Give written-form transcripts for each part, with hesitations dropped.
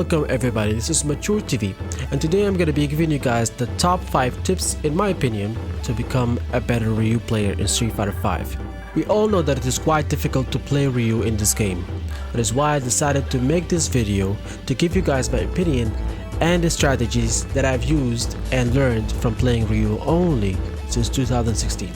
Welcome everybody, this is MachoorTV, and today I'm going to be giving you guys the top 5 tips in my opinion to become a better Ryu player in Street Fighter V. We all know that it is quite difficult to play Ryu in this game. That is why I decided to make this video to give you guys my opinion and the strategies that I've used and learned from playing Ryu only since 2016.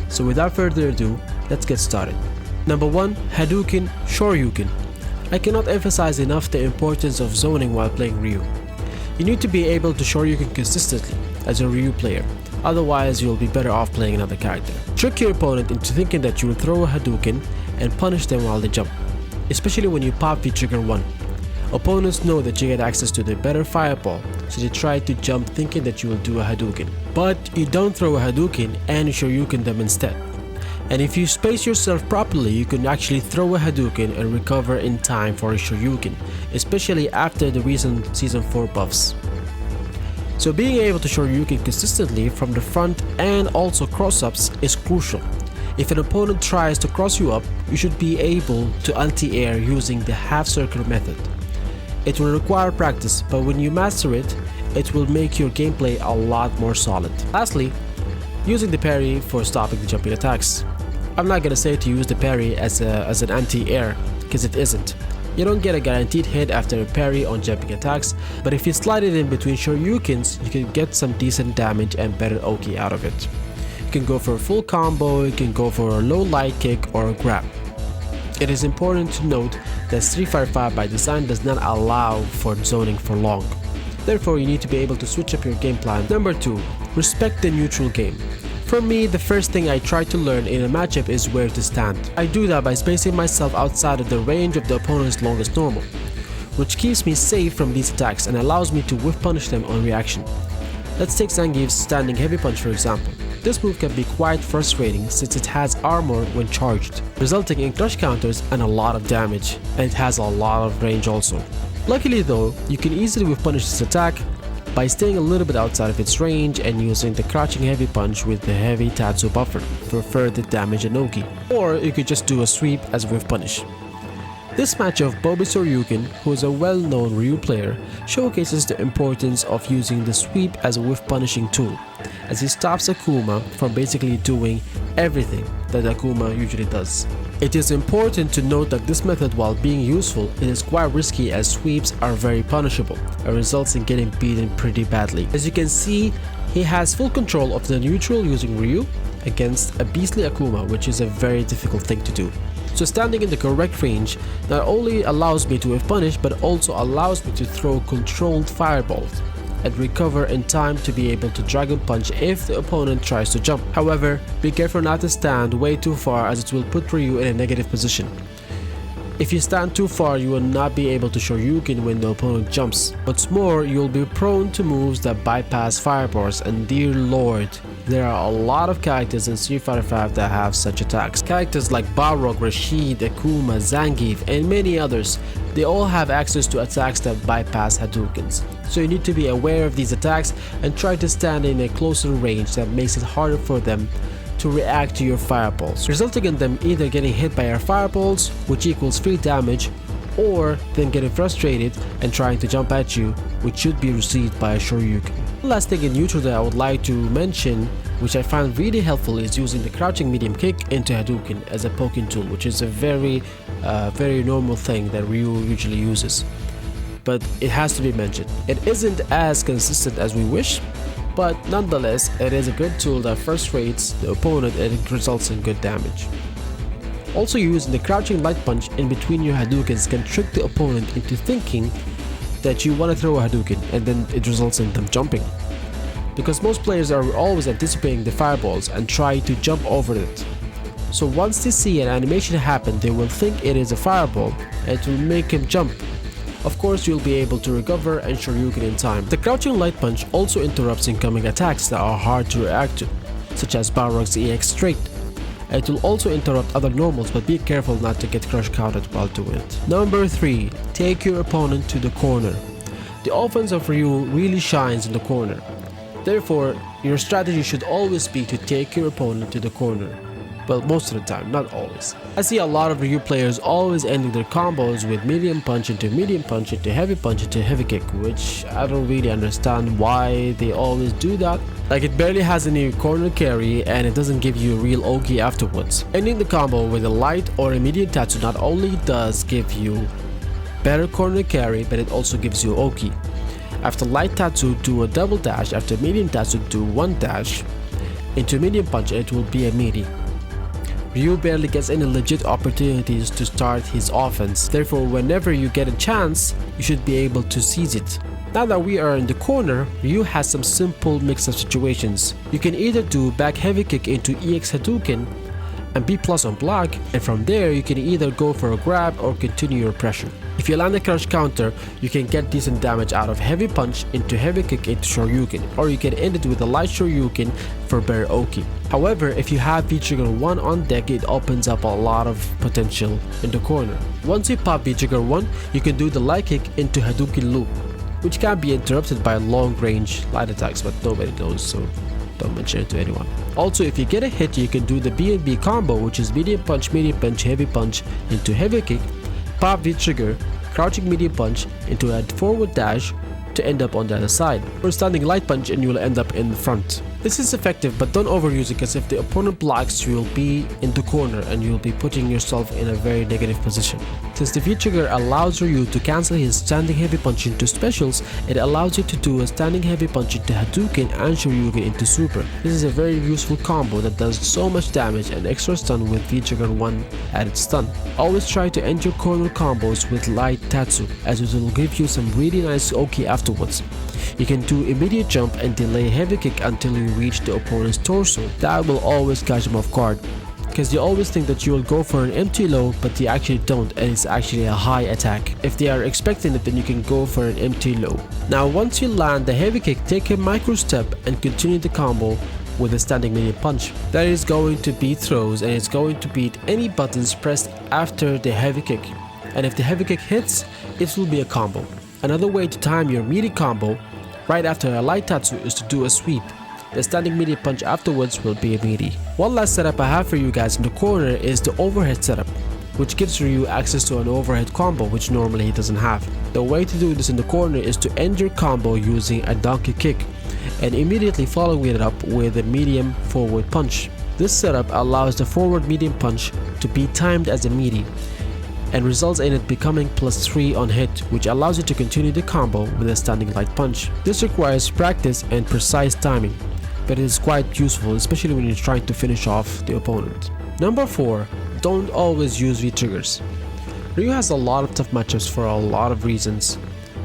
So without further ado, let's get started. Number 1. Hadouken, Shoryuken. I cannot emphasize enough the importance of zoning while playing Ryu. You need to be able to Shoryuken consistently as a Ryu player, otherwise you will be better off playing another character. Trick your opponent into thinking that you will throw a Hadouken and punish them while they jump, especially when you pop the trigger 1. Opponents know that you get access to the better fireball, so they try to jump thinking that you will do a Hadouken. But you don't throw a Hadouken and you Shoryuken them instead. And if you space yourself properly, you can actually throw a Hadouken and recover in time for a Shoryuken, especially after the recent Season 4 buffs. So being able to Shoryuken consistently from the front and also cross-ups is crucial. If an opponent tries to cross you up, you should be able to anti-air using the half-circle method. It will require practice, but when you master it, it will make your gameplay a lot more solid. Lastly, using the parry for stopping the jumping attacks. I'm not gonna say to use the parry as an anti-air, because it isn't. You don't get a guaranteed hit after a parry on jumping attacks, but if you slide it in between Shoryukens, you can get some decent damage and better Oki out of it. You can go for a full combo, you can go for a low light kick or a grab. It is important to note that Street Fighter V by design does not allow for zoning for long. Therefore, you need to be able to switch up your game plan. Number 2. Respect the neutral game. For me, the first thing I try to learn in a matchup is where to stand. I do that by spacing myself outside of the range of the opponent's longest normal, which keeps me safe from these attacks and allows me to whiff punish them on reaction. Let's take Zangief's standing heavy punch for example. This move can be quite frustrating since it has armor when charged, resulting in crush counters and a lot of damage, and it has a lot of range also. Luckily though, you can easily whiff punish this attack by staying a little bit outside of its range and using the crouching heavy punch with the heavy Tatsu buffer for further damage and Oki. Or you could just do a sweep as a whiff punish. This match of Bobby Shoryuken, who is a well-known Ryu player, showcases the importance of using the sweep as a whiff punishing tool, as he stops Akuma from basically doing everything that Akuma usually does. It is important to note that this method, while being useful, it is quite risky as sweeps are very punishable and results in getting beaten pretty badly. As you can see, he has full control of the neutral using Ryu against a beastly Akuma, which is a very difficult thing to do. So standing in the correct range not only allows me to whiff punish, but also allows me to throw controlled fireballs and recover in time to be able to dragon punch if the opponent tries to jump. However, be careful not to stand way too far as it will put Ryu in a negative position. If you stand too far, you will not be able to Shoryuken when the opponent jumps. What's more, you will be prone to moves that bypass fireballs, and dear lord, there are a lot of characters in Street Fighter V that have such attacks. Characters like Balrog, Rashid, Akuma, Zangief, and many others, they all have access to attacks that bypass Hadoukens. So you need to be aware of these attacks and try to stand in a closer range that makes it harder for them to react to your fireballs, resulting in them either getting hit by your fireballs, which equals free damage, or them getting frustrated and trying to jump at you, which should be received by a Shoryuken. One last thing in neutral that I would like to mention, which I find really helpful, is using the crouching medium kick into Hadouken as a poking tool, which is a very normal thing that Ryu usually uses. But it has to be mentioned. It isn't as consistent as we wish, but nonetheless, it is a good tool that frustrates the opponent and it results in good damage. Also, using the crouching light punch in between your Hadoukens can trick the opponent into thinking that you want to throw a Hadouken, and then it results in them jumping. Because most players are always anticipating the fireballs and try to jump over it. So once they see an animation happen, they will think it is a fireball and it will make him jump. Of course, you'll be able to recover and Shoryuken in time. The crouching light punch also interrupts incoming attacks that are hard to react to, such as Balrog's EX straight. It will also interrupt other normals, but be careful not to get crush counted while doing it. Number 3. Take your opponent to the corner. The offense of Ryu really shines in the corner. Therefore, your strategy should always be to take your opponent to the corner. Well, most of the time, not always. I see a lot of Ryu players always ending their combos with medium punch into medium punch into heavy punch into heavy kick, which I don't really understand why they always do that. Like, it barely has any corner carry and it doesn't give you a real Oki afterwards. Ending the combo with a light or immediate tatsu not only does give you better corner carry, but it also gives you Oki. After light tatsu, do a double dash. After medium tatsu, do one dash into medium punch and it will be a meaty. Ryu barely gets any legit opportunities to start his offense, therefore whenever you get a chance, you should be able to seize it. Now that we are in the corner, Ryu has some simple mix of situations. You can either do back heavy kick into EX Hadouken and B+ on block, and from there you can either go for a grab or continue your pressure. If you land a crouch counter, you can get decent damage out of heavy punch into heavy kick into Shoryuken, or you can end it with a light Shoryuken for better Oki. However, if you have V-Trigger 1 on deck, it opens up a lot of potential in the corner. Once you pop V-Trigger 1, you can do the light kick into Hadouken loop, which can be interrupted by long range light attacks, but nobody knows, so don't mention it to anyone. Also, if you get a hit, you can do the B&B combo, which is medium punch, heavy punch into heavy kick, pop V-Trigger, crouching medium punch into a forward dash to end up on the other side, or standing light punch and you will end up in the front. This is effective, but don't overuse it, because if the opponent blocks, you will be in the corner and you will be putting yourself in a very negative position. Since the V-Trigger allows Ryu to cancel his standing heavy punch into specials, it allows you to do a standing heavy punch into Hadouken and Shoryuken into super. This is a very useful combo that does so much damage and extra stun with V-Trigger 1 added stun. Always try to end your corner combos with light tatsu, as it will give you some really nice Oki afterwards. You can do immediate jump and delay heavy kick until you reach the opponent's torso. That will always catch them off guard, because you always think that you will go for an empty low, but you actually don't, and it's actually a high attack. If they are expecting it, then you can go for an empty low. Now once you land the heavy kick, take a micro step and continue the combo with a standing medium punch. That is going to beat throws, and it's going to beat any buttons pressed after the heavy kick. And if the heavy kick hits, it will be a combo. Another way to time your meaty combo right after a light tatsu is to do a sweep. The standing medium punch afterwards will be a meaty. One last setup I have for you guys in the corner is the overhead setup, which gives Ryu access to an overhead combo which normally he doesn't have. The way to do this in the corner is to end your combo using a donkey kick and immediately following it up with a medium forward punch. This setup allows the forward medium punch to be timed as a meaty and results in it becoming +3 on hit, which allows you to continue the combo with a standing light punch. This requires practice and precise timing, but it is quite useful, especially when you're trying to finish off the opponent. Number 4. Don't always use V-Triggers. Ryu has a lot of tough matchups for a lot of reasons,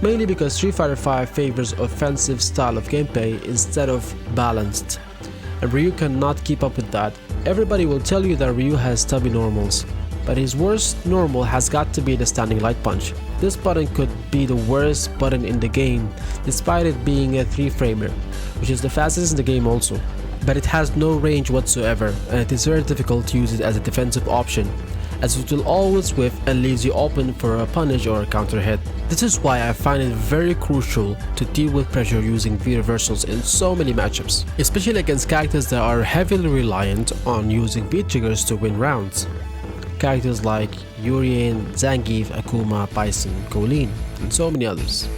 mainly because Street Fighter V favors offensive style of gameplay instead of balanced, and Ryu cannot keep up with that. Everybody will tell you that Ryu has stubby normals, but his worst normal has got to be the standing light punch. This button could be the worst button in the game, despite it being a 3-framer, which is the fastest in the game also. But it has no range whatsoever, and it is very difficult to use it as a defensive option, as it will always whiff and leaves you open for a punish or a counter hit. This is why I find it very crucial to deal with pressure using V-reversals in so many matchups, especially against characters that are heavily reliant on using V-triggers to win rounds. Characters like Urien, Zangief, Akuma, Bison, Colleen, and so many others.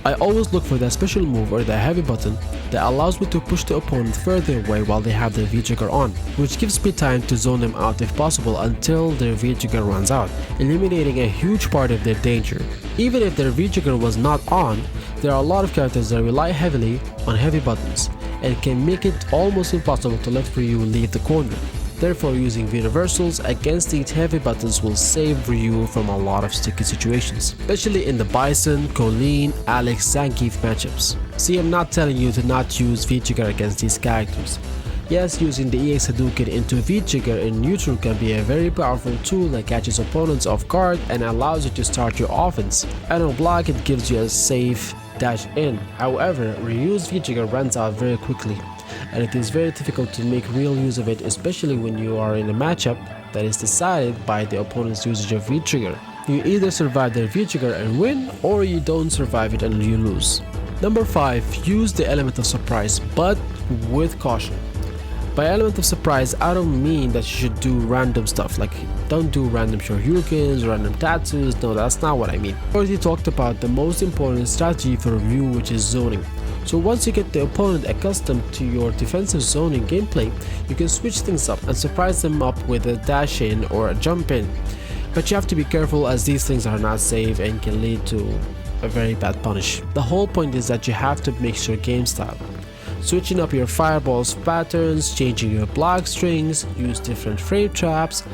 I always look for that special move or the heavy button that allows me to push the opponent further away while they have their V-trigger on, which gives me time to zone them out if possible until their V-trigger runs out, eliminating a huge part of their danger. Even if their V-trigger was not on, there are a lot of characters that rely heavily on heavy buttons and can make it almost impossible to let Ryu leave the corner. Therefore, using V-reversals against these heavy buttons will save Ryu from a lot of sticky situations, especially in the Bison, Colleen, Alex, Zangief matchups. See, I'm not telling you to not use V-trigger against these characters. Yes, using the EX Hadouken into V-trigger in neutral can be a very powerful tool that catches opponents off guard and allows you to start your offense, and on block it gives you a safe dash in. However, Ryu's V-trigger runs out very quickly, and it is very difficult to make real use of it, especially when you are in a matchup that is decided by the opponent's usage of V-trigger. You either survive their V-trigger and win, or you don't survive it and you lose. Number 5. Use the element of surprise, but with caution. By element of surprise, I don't mean that you should do random stuff, like don't do random shoryukens, random tattoos. No, that's not what I mean. I already talked about the most important strategy for Ryu, which is zoning. So once you get the opponent accustomed to your defensive zoning gameplay, you can switch things up and surprise them up with a dash in or a jump in. But you have to be careful, as these things are not safe and can lead to a very bad punish. The whole point is that you have to mix your game style. Switching up your fireballs patterns, changing your block strings, use different frame traps,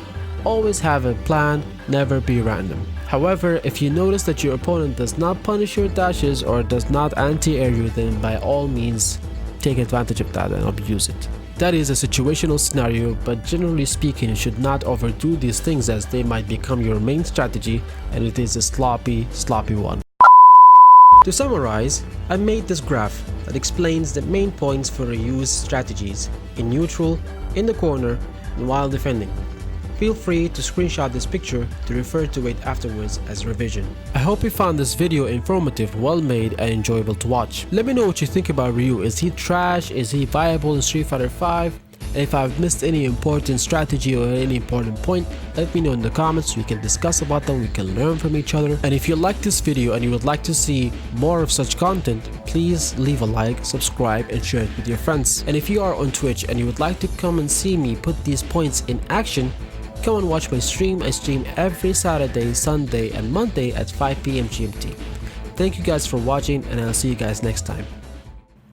always have a plan, never be random. However, if you notice that your opponent does not punish your dashes or does not anti-air you, then by all means take advantage of that and abuse it. That is a situational scenario, but generally speaking you should not overdo these things, as they might become your main strategy and it is a sloppy one. To summarize, I made this graph that explains the main points for Ryu's strategies in neutral, in the corner, and while defending. Feel free to screenshot this picture to refer to it afterwards as revision. I hope you found this video informative, well made, and enjoyable to watch. Let me know what you think about Ryu. Is he trash? Is he viable in Street Fighter 5? And if I've missed any important strategy or any important point, let me know in the comments so we can discuss about them, we can learn from each other. And if you like this video and you would like to see more of such content, please leave a like, subscribe, and share it with your friends. And if you are on Twitch and you would like to come and see me put these points in action, come and watch my stream. I stream every Saturday, Sunday, and Monday at 5 PM GMT. Thank you guys for watching, and I'll see you guys next time.